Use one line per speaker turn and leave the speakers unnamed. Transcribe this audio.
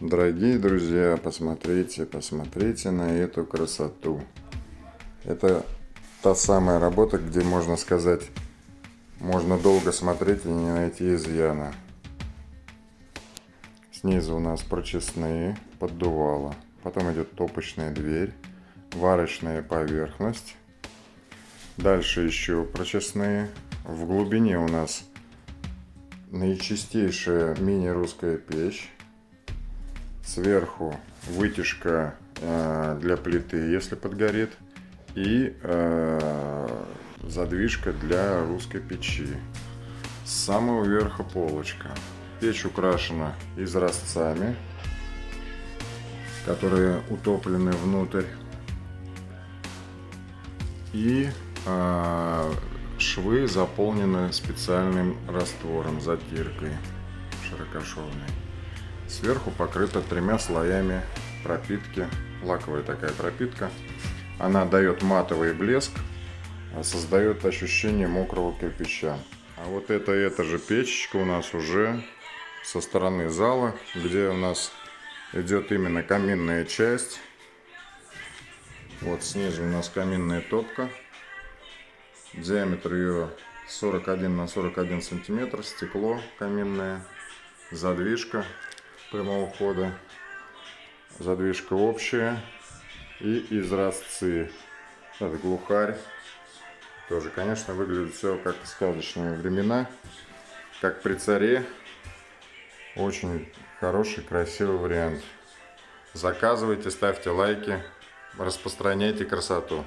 Дорогие друзья, посмотрите на эту красоту. Это та самая работа, где, можно сказать, можно долго смотреть и не найти изъяна. Снизу у нас прочесные, поддувало. Потом идет топочная дверь, варочная поверхность. Дальше еще прочесные. В глубине у нас наичистейшая мини-русская печь. Сверху вытяжка для плиты, если подгорит, и задвижка для русской печи. С самого верха полочка. Печь украшена изразцами, которые утоплены внутрь, и швы заполнены специальным раствором, затиркой широкошовной. Сверху покрыта 3 слоями пропитки, лаковая такая пропитка. Она дает матовый блеск, создает ощущение мокрого кирпича. А вот эта же печечка у нас уже со стороны зала, где у нас идет именно каминная часть. Вот снизу у нас каминная топка. Диаметр ее 41 на 41 сантиметр, стекло каминное, задвижка прямого хода, задвижка общая и изразцы. Это глухарь. Тоже, конечно, выглядит все как в сказочные времена, как при царе. Очень хороший, красивый вариант. Заказывайте, ставьте лайки, распространяйте красоту.